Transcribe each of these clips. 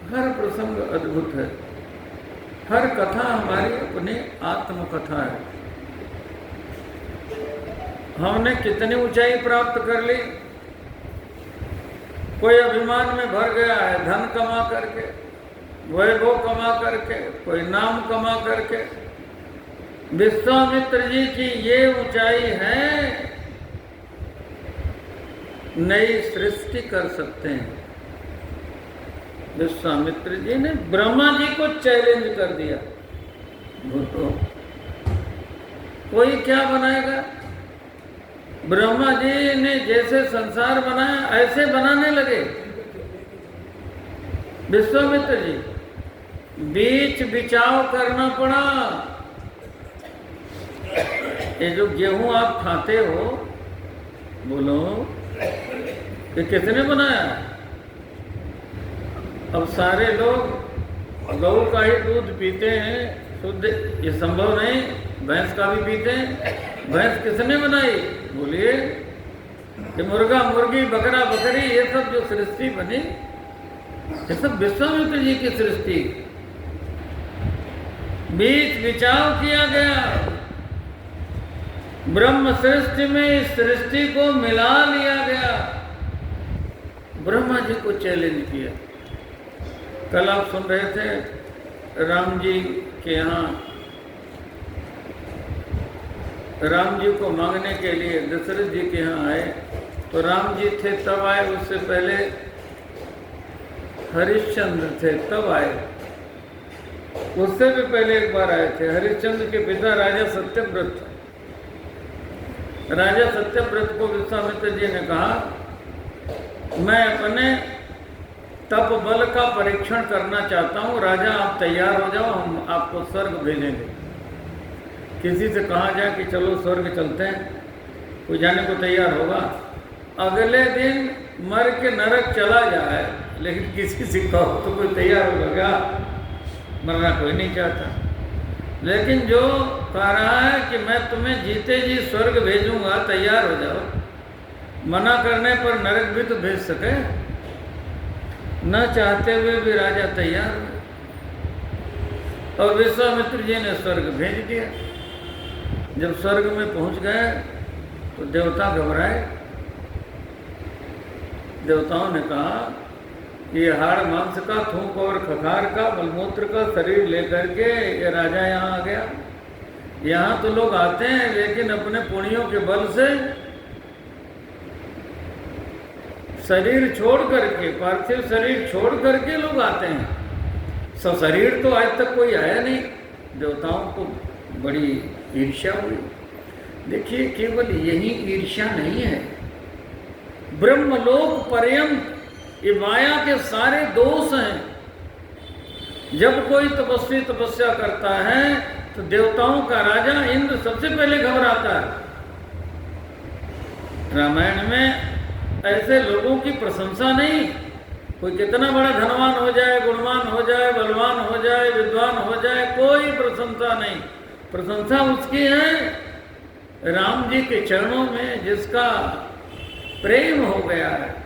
हर प्रसंग अद्भुत है, हर कथा हमारी अपनी आत्मकथा है। हमने कितनी ऊंचाई प्राप्त कर ली। कोई अभिमान में भर गया है, धन कमा करके, वैभव कमा करके, कोई नाम कमा करके। विश्वामित्र जी की ये ऊंचाई है, नई सृष्टि कर सकते हैं। विश्वामित्र जी ने ब्रह्मा जी को चैलेंज कर दिया, भूतो कोई क्या बनाएगा। ब्रह्मा जी ने जैसे संसार बनाया ऐसे बनाने लगे। विश्वामित्र जी, बीच बिचाव करना पड़ा। ये जो गेहूं आप खाते हो, बोलो ये किसने बनाया। अब सारे लोग गऊ का ही दूध पीते हैं शुद्ध, ये संभव नहीं। भैंस का भी पीते हैं। भैंस किसने बनाई, बोलिए। ये मुर्गा मुर्गी बकरा बकरी, ये सब जो सृष्टि बनी, ये सब विश्वामित्र जी की सृष्टि। बीच बिचाव किया गया। ब्रह्म सृष्टि में इस सृष्टि को मिला लिया गया। ब्रह्मा जी को चैलेंज किया। कल आप सुन रहे थे राम जी के यहाँ, राम जी को मांगने के लिए दशरथ जी के यहाँ आए, तो राम जी थे तब आए, उससे पहले हरिश्चंद्र थे तब आए, उससे भी पहले एक बार आए थे। हरिश्चंद्र के पिता राजा सत्यव्रत। राजा सत्यव्रत को विश्वामित्र जी ने कहा, मैं अपने तप बल का परीक्षण करना चाहता हूँ, राजा आप तैयार हो जाओ, हम आपको स्वर्ग भेजेंगे। किसी से कहा जाए कि चलो स्वर्ग चलते हैं, कोई जाने को तैयार होगा। अगले दिन मर के नरक चला जाए, लेकिन किसी से कहो तो कोई तैयार होगा क्या। मरना कोई नहीं चाहता। लेकिन जो कह रहा है कि मैं तुम्हें जीते जी स्वर्ग भेजूंगा, तैयार हो जाओ, मना करने पर नरक भी तो भेज सके। न चाहते हुए भी राजा तैयार हुए और विश्वामित्र जी ने स्वर्ग भेज दिया। जब स्वर्ग में पहुंच गए तो देवता घबराए। देवताओं ने कहा कि ये हाड़ मांस का, थूक और खखार का, मलमूत्र का शरीर लेकर के ये राजा यहाँ आ गया। यहाँ तो लोग आते हैं, लेकिन अपने पुण्यों के बल से शरीर छोड़ करके, पार्थिव शरीर छोड़ करके लोग आते हैं। शरीर तो आज तक कोई आया नहीं। देवताओं को बड़ी ईर्ष्या हुई। देखिए, केवल यही ईर्ष्या नहीं है, ब्रह्मलोक पर्यंत ये माया के सारे दोष हैं। जब कोई तपस्वी तपस्या करता है तो देवताओं का राजा इंद्र सबसे पहले घबराता है। रामायण में ऐसे लोगों की प्रशंसा नहीं। कोई कितना बड़ा धनवान हो जाए, गुणवान हो जाए, बलवान हो जाए, विद्वान हो जाए, कोई प्रशंसा नहीं। प्रशंसा उसकी है राम जी के चरणों में, जिसका प्रेम हो गया है।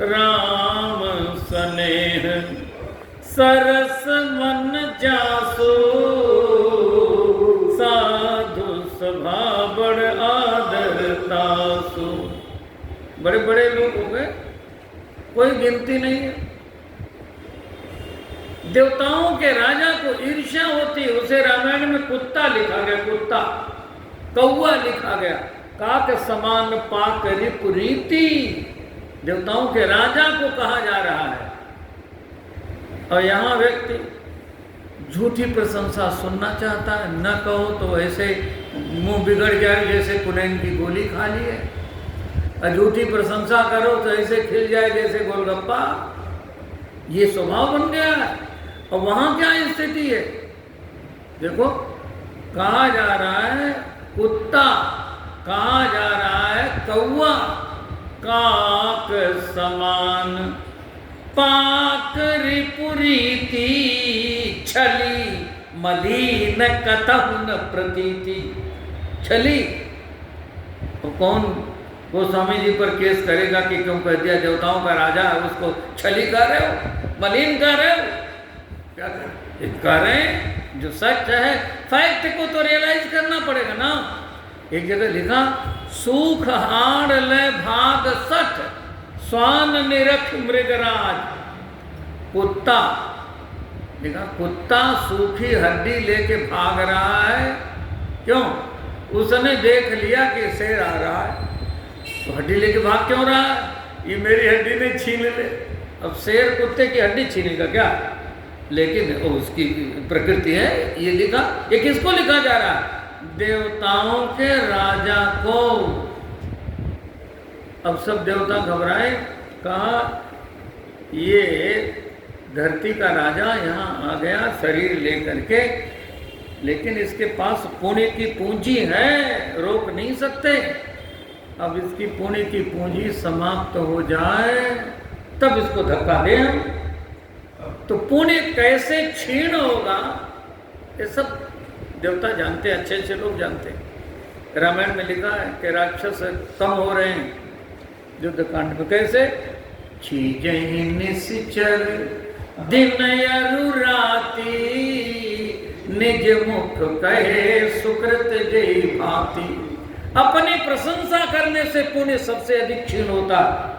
राम स्नेह सरस मन जासो, साधु सभा बड़ आदर तासो। बड़े बड़े लोग हो गए, कोई गिनती नहीं है। देवताओं के राजा को ईर्ष्या होती है, उसे रामायण में कुत्ता लिखा गया, कुत्ता, कौआ लिखा गया। काक समान पाक रिपुरीति, देवताओं के राजा को कहा जा रहा है। और यहाँ व्यक्ति झूठी प्रशंसा सुनना चाहता है, न कहो तो ऐसे मुंह बिगड़ जाए जैसे कुनैन की गोली खा ली है, और झूठी प्रशंसा करो तो ऐसे खिल जाए जैसे गोलगप्पा। ये स्वभाव बन गया है। और वहाँ क्या स्थिति है, देखो, कहा जा रहा है कुत्ता, कहा जा रहा है कौआ। काक समान पाक रिपुरीति, छली मलिन कतहु न प्रतीति। छली तो कौन गोस्वामी जी पर केस करेगा कि क्यों कह दिया देवताओं का राजा है, उसको छली कह रहे हो। मलिन कर रहे हो, क्या कर रहे हैं? जो सच है, फैक्ट को तो रियलाइज करना पड़ेगा ना। एक जगह लिखा, सुख हाड़ ले भाग सठ, स्वान निरख मृगराज। कुत्ता देखा, कुत्ता सूखी हड्डी लेके भाग रहा है, क्यों? उसने देख लिया कि शेर आ रहा है, तो हड्डी लेके भाग क्यों रहा है? ये मेरी हड्डी नहीं छीन ले। अब शेर कुत्ते की हड्डी छीनेगा क्या? लेकिन उसकी प्रकृति है। ये लिखा, ये किसको लिखा जा रहा है? देवताओं के राजा को। अब सब देवता घबराए, कहा ये धरती का राजा यहाँ आ गया शरीर लेकर के, लेकिन इसके पास पुण्य की पूंजी है, रोक नहीं सकते। अब इसकी पुण्य की पूंजी समाप्त हो जाए तब इसको धक्का दे हम। तो पुण्य कैसे क्षीण होगा, ये सब देवता जानते, अच्छे अच्छे लोग जानते। रामायण में लिखा है कि राक्षस कम हो रहे हैं युद्धकांड में। कैसे? छीजहि निश्चर दिन अरु राति, निज मुख कहे सुकृत जय भांति। अपनी प्रशंसा करने से पुण्य सबसे अधिक क्षीण होता है।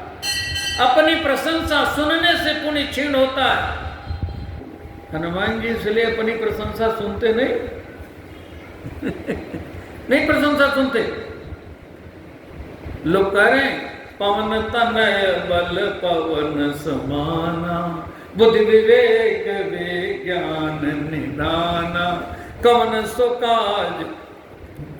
अपनी प्रशंसा सुनने से पुण्य क्षीण होता है। हनुमान जी इसलिए अपनी प्रशंसा सुनते नहीं नहीं प्रशंसा सुनते। लोग कह रहे हैं पवन तनय बल पवन समाना, बुद्धि विवेक विज्ञान निधाना, कवन सो काज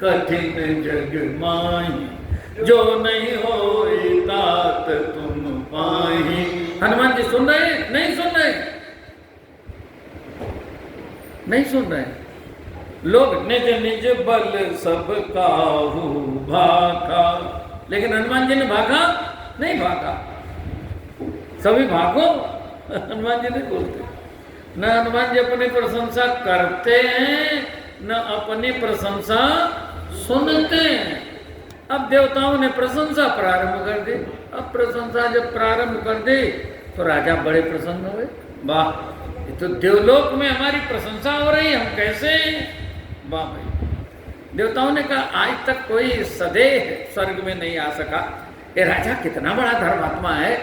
कठिन जग माही, जो नहीं होई तात तुम पाही। हनुमान जी सुन रहे हैं? नहीं सुन रहे, नहीं सुन रहे। लोग निज निज बल सब काहू भागा, लेकिन हनुमान जी ने भागा नहीं, भागा। सभी भागो, हनुमान जी नहीं बोलते। न हनुमान जी अपनी प्रशंसा करते हैं, न अपनी प्रशंसा सुनते हैं। अब देवताओं ने प्रशंसा प्रारंभ कर दी। अब प्रशंसा जब प्रारंभ कर दी तो राजा बड़े प्रसन्न हुए। वाह, ये तो देवलोक में हमारी प्रशंसा हो रही, हम कैसे? वाह भाई। देवताओं ने कहा आज तक कोई सदैव स्वर्ग में नहीं आ सका। ये राजा कितना बड़ा धर्मात्मा है,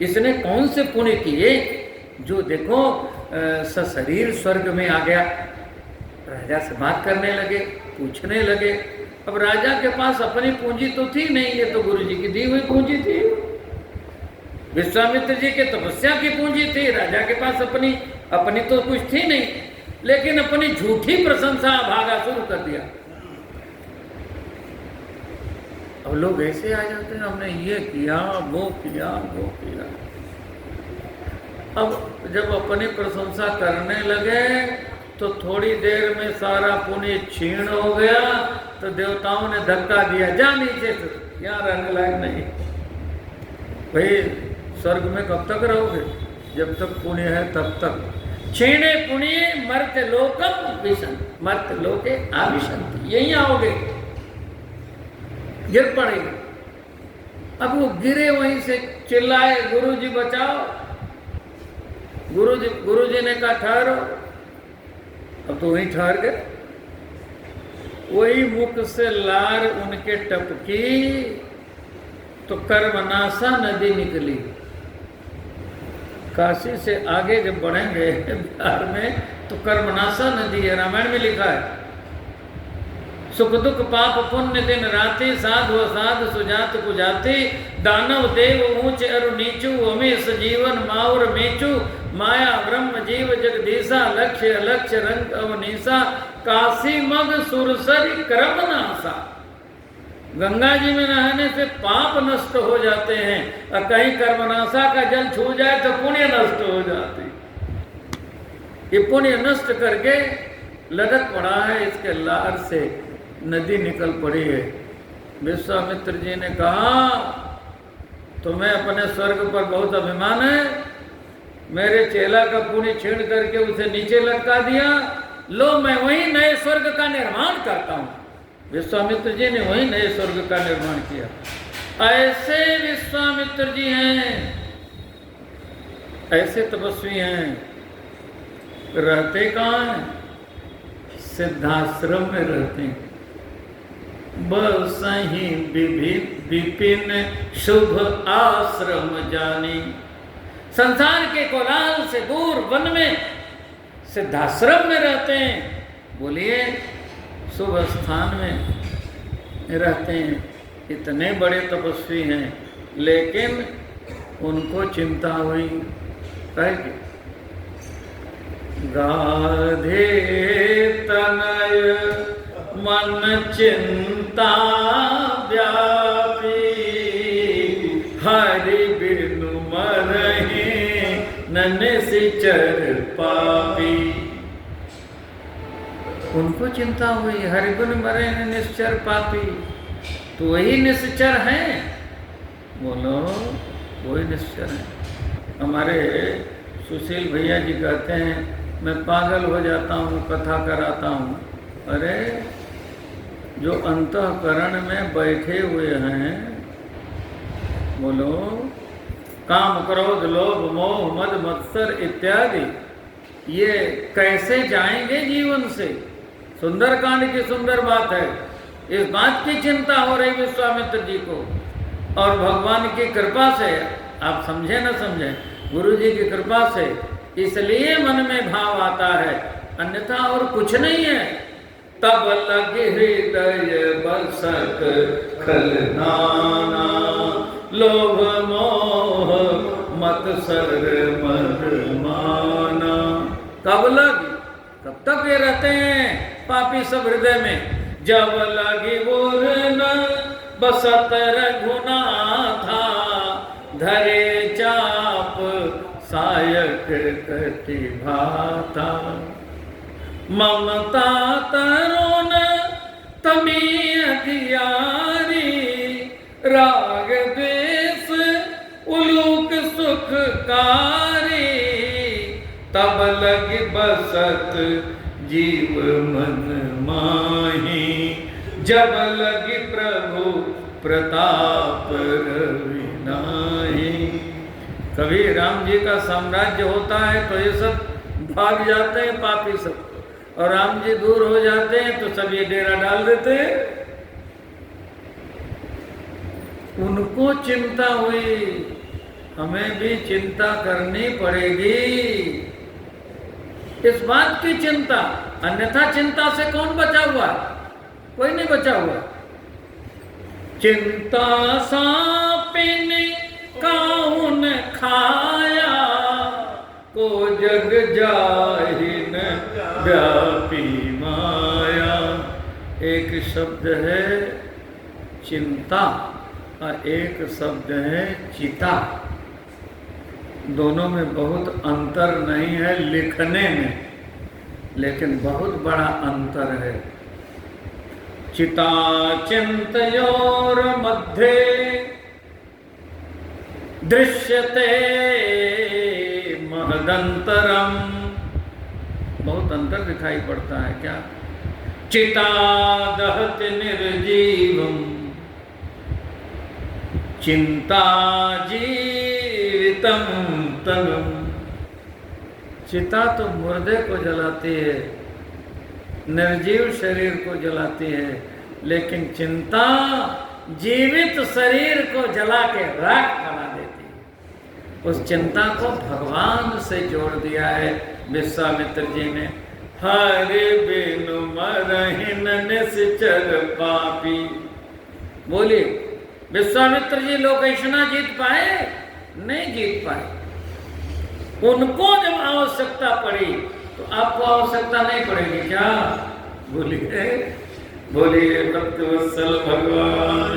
इसने कौन से पुण्य किए जो देखो सशरीर स्वर्ग में आ गया। राजा से बात करने लगे, पूछने लगे। अब राजा के पास अपनी पूंजी तो थी नहीं, ये तो गुरु जी की दी हुई पूंजी थी। विश्वामित्र जी के तपस्या की पूंजी थी। राजा के पास अपनी तो कुछ थी नहीं, लेकिन अपनी झूठी प्रशंसा भागा शुरू कर दिया। अब लोग ऐसे आ जाते हैं, हमने ये किया, वो किया, वो किया। अब जब अपनी प्रशंसा करने लगे तो थोड़ी देर में सारा पुण्य क्षीण हो गया। तो देवताओं ने धक्का दिया, जा नीचे से, यहाँ रहने लायक नहीं। भाई स्वर्ग में कब तक रहोगे? जब तक पुण्य है तब तक। क्षीणे पुण्य मर्त्य लोकम विशंति, मर्त्य लोके आविशंति, यहीं आओगे, गिर पड़ेगा। अब वो गिरे, वहीं से चिल्लाए, गुरु जी बचाओ। गुरु जी ने कहा ठहरो। अब तो वहीं ठहर गए। वही मुख से लार उनके टपकी तो कर्मनाशा नदी निकली। काशी से आगे जब बढ़ेंगे बिहार में तो कर्मनाशा नदी है, रामायण में लिखा है। सुख दुख पाप पुण्य दिन राति, साधु असाध सुजात कुजाति, दानव देव ऊंच अरु नीचू, अमेश जीवन माउर मेचू, माया ब्रह्म जीव जगदीशा, लक्ष्य अलक्ष्य रंग अवनीसा, काशी मग सुरसरी क्रम नासा। गंगा जी में नहाने से पाप नष्ट हो जाते हैं, और कहीं कर्मनाशा का जल छू जाए तो पुण्य नष्ट हो जाती। ये पुण्य नष्ट करके लटक पड़ा है, इसके लार से नदी निकल पड़ी है। विश्वामित्र जी ने कहा तुम्हें अपने स्वर्ग पर बहुत अभिमान है, मेरे चेला का पुण्य छीन करके उसे नीचे लटका दिया, लो मैं वही नए स्वर्ग का निर्माण करता हूं। विश्वामित्र जी ने वही नए स्वर्ग का निर्माण किया। ऐसे विश्वामित्र जी हैं ऐसे तपस्वी हैं, रहते कहाँ हैं? सिद्धाश्रम में रहते हैं। बस ही विपिन शुभ आश्रम जानी। संसार के कोलाहल से दूर वन में सिद्धाश्रम में रहते हैं। बोलिए, शुभ स्थान में रहते हैं। इतने बड़े तपस्वी हैं, लेकिन उनको चिंता हुई है कि गाधे तनय मन चिंता व्यापी, हरि बिनु मरहि निश्चर पापी। उनको चिंता हुई, हरि बिनु मरे निश्चर पापी। तो वही निश्चर हैं, बोलो वही निश्चर है। हमारे सुशील भैया जी कहते हैं, मैं पागल हो जाता हूँ कथा कराता हूँ। अरे जो अंतःकरण में बैठे हुए हैं, बोलो काम क्रोध लोभ मोह मद मत्सर इत्यादि, ये कैसे जाएंगे जीवन से? सुंदरकांड की सुंदर बात है। इस बात की चिंता हो रही विश्वामित्र जी को, और भगवान की कृपा से, आप समझे न समझे, गुरु जी की कृपा से इसलिए मन में भाव आता है, अन्यथा और कुछ नहीं है। तब लगे हृदय बसत खलनाना, लोभ मोह मत्सर मद माना। कब लगी? कब तक ये रहते हैं पापी सब हृदय में? जब लगी बोरन बसत रघुनाथा, धरे चाप सायक कति भाता। ममता तरुण तमी अधियारी, राग द्वेष उलूक सुखकारी। तब लगी बसत जीव मन माही, जब लगी प्रभु प्रताप रविनाही। कभी राम जी का साम्राज्य होता है तो ये सब भाग जाते हैं पापी सब, और राम जी दूर हो जाते हैं तो सब ये डेरा डाल देते हैं। उनको चिंता हुई, हमें भी चिंता करनी पड़ेगी, इस बात की चिंता। अन्यथा चिंता से कौन बचा हुआ? कोई नहीं बचा हुआ। चिंता सापिन काहुन खाया, को जग जाहिन व्यापी माया। एक शब्द है चिंता और एक शब्द है चिता। दोनों में बहुत अंतर नहीं है लिखने में, लेकिन बहुत बड़ा अंतर है। चिता चिंतयोर मध्य दृश्यते महदंतरम। बहुत अंतर दिखाई पड़ता है क्या? चिता दहति निर्जीवम, चिंता जीवितम तनुम। चिता तो मुर्दे को जलाती है, निर्जीव शरीर को जलाती है, लेकिन चिंता जीवित शरीर को जला के राख बना देती है। उस चिंता को भगवान से जोड़ दिया है विश्वामित्र जी ने। हरि बिनु मरहिन निश्चर पापी। बोलिए, विश्वामित्र जी लोकेशना जीत पाए? नहीं जीत पाए। उनको जब आवश्यकता पड़ी तो आपको आवश्यकता नहीं पड़ेगी क्या? बोलिए, बोलिए भक्तवत्सल भगवान।